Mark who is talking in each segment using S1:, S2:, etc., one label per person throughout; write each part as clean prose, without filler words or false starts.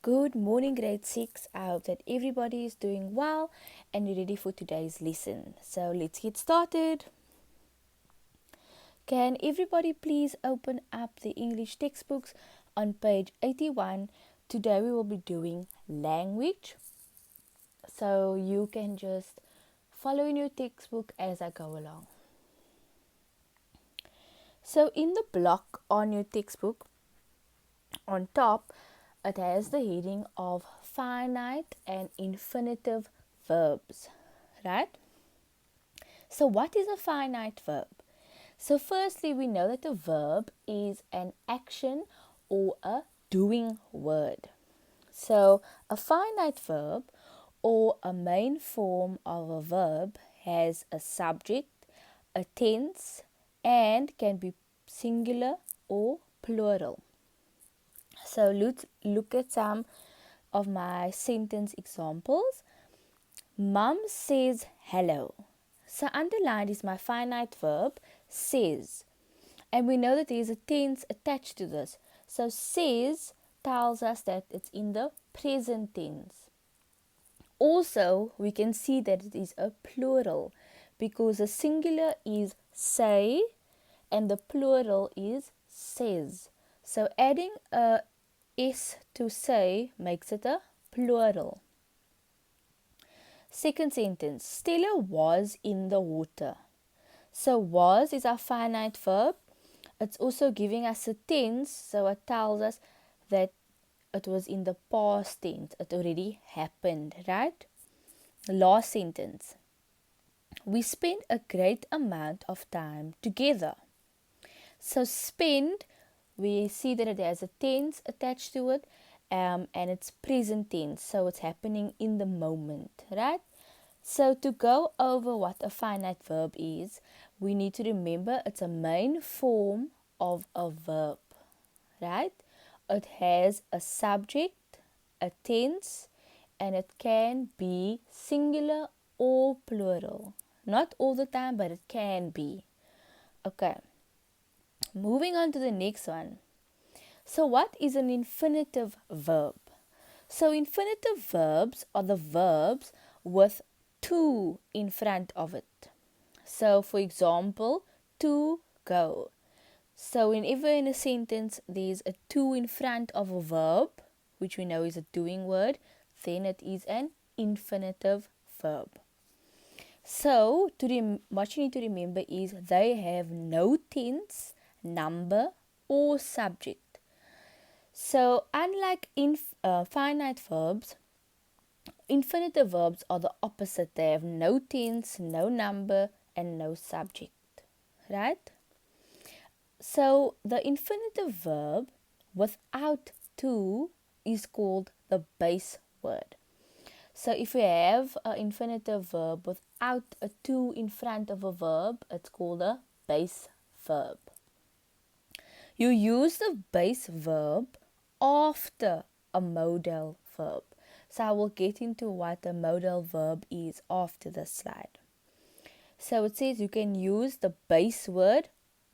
S1: Good morning, grade 6. I hope that everybody is doing well and you're ready for today's lesson. So let's get started. Can everybody please open up the English textbooks on page 81? Today we will be doing language. So you can just follow in your textbook as I go along. So in the block on your textbook, on top, it has the heading of finite and infinitive verbs, right? So what is a finite verb? So firstly, we know that a verb is an action or a doing word. So a finite verb or a main form of a verb has a subject, a tense, and can be singular or plural. So let's look at some of my sentence examples. Mum says hello. So underlined is my finite verb says. And we know that there is a tense attached to this. So says tells us that it's in the present tense. Also, we can see that it is a plural because the singular is say and the plural is says. So adding a S to say makes it a plural. Second sentence, Stella was in the water. So was is our finite verb. It's also giving us a tense, so it tells us that it was in the past tense. It already happened, right? Last sentence. We spent a great amount of time together. So spend, we see that it has a tense attached to it, and it's present tense, so it's happening in the moment, right? So to go over what a finite verb is, we need to remember it's a main form of a verb, right? It has a subject, a tense, and it can be singular or plural. Not all the time, but it can be. Okay, moving on to the next one. So what is an infinitive verb? So infinitive verbs are the verbs with to in front of it. So for example, to go. So whenever in a sentence there's a to in front of a verb, which we know is a doing word, then it is an infinitive verb. So what you need to remember is they have no tense, number or subject. So unlike finite verbs, infinitive verbs are the opposite. They have no tense, no number, and no subject, right? So the infinitive verb without to is called the base word. So if we have an infinitive verb without a to in front of a verb, it's called a base verb. You use the base verb after a modal verb. So I will get into what a modal verb is after this slide. So it says you can use the base word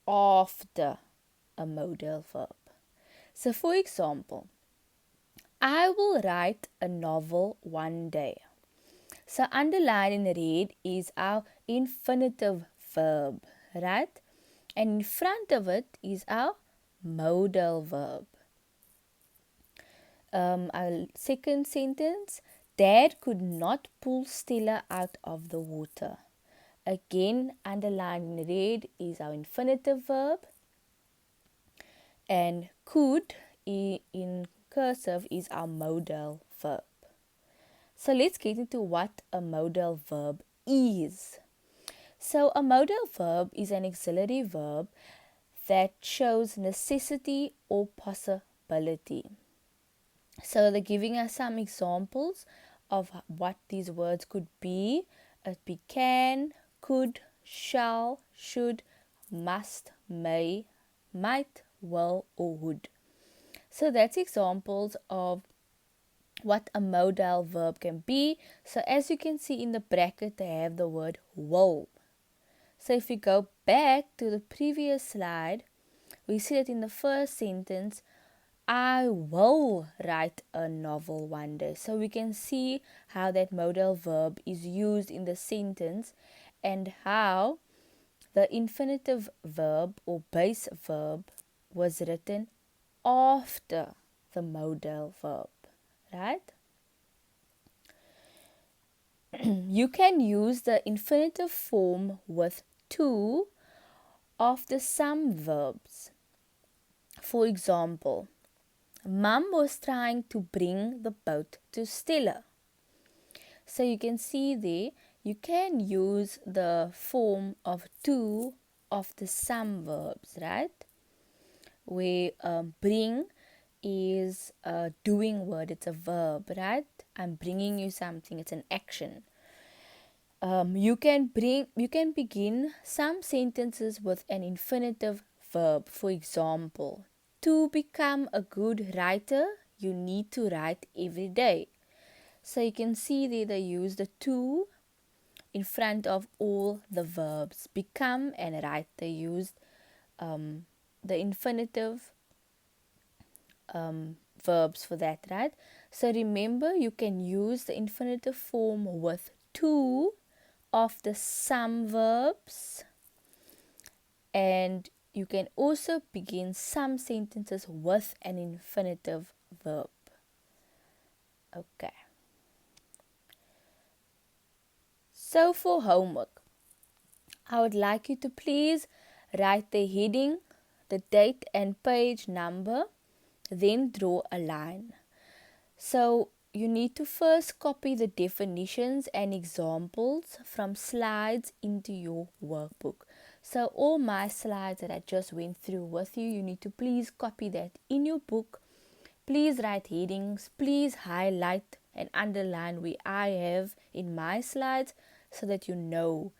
S1: after a modal verb. So for example, I will write a novel one day. So underlined in red is our infinitive verb, right? And in front of it is our modal verb. Our second sentence, Dad could not pull Stella out of the water. Again, underlined in red is our infinitive verb. And could in cursive is our modal verb. So let's get into what a modal verb is. So a modal verb is an auxiliary verb that shows necessity or possibility. So they're giving us some examples of what these words could be. It be can, could, shall, should, must, may, might, will, or would. So that's examples of what a modal verb can be. So as you can see in the bracket, they have the word will. So if we go back to the previous slide, we see that in the first sentence, I will write a novel one day. So we can see how that modal verb is used in the sentence and how the infinitive verb or base verb was written after the modal verb, right? You can use the infinitive form with two of the some verbs. For example, Mum was trying to bring the boat to Stella. So you can see there, you can use the form of two of the some verbs, right? Where bring is a doing word, it's a verb, right? I'm bringing you something, it's an action. You can begin some sentences with an infinitive verb. For example, to become a good writer, you need to write every day. So you can see there they use the to in front of all the verbs. Become and write, they used the infinitive verbs for that, right? So remember, you can use the infinitive form with two of the some verbs, and you can also begin some sentences with an infinitive verb. Okay. So for homework, I would like you to please write the heading, the date and page number, then draw a line. So you need to first copy the definitions and examples from slides into your workbook. So all my slides that I just went through with you, you need to please copy that in your book. Please write headings, please highlight and underline where I have in my slides so that you know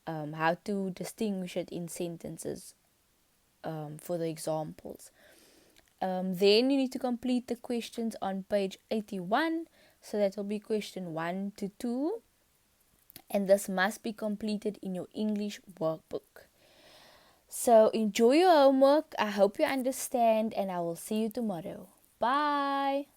S1: how to distinguish it in sentences for the examples. Then you need to complete the questions on page 81. So that will be question 1 to 2. And this must be completed in your English workbook. So enjoy your homework. I hope you understand and I will see you tomorrow. Bye.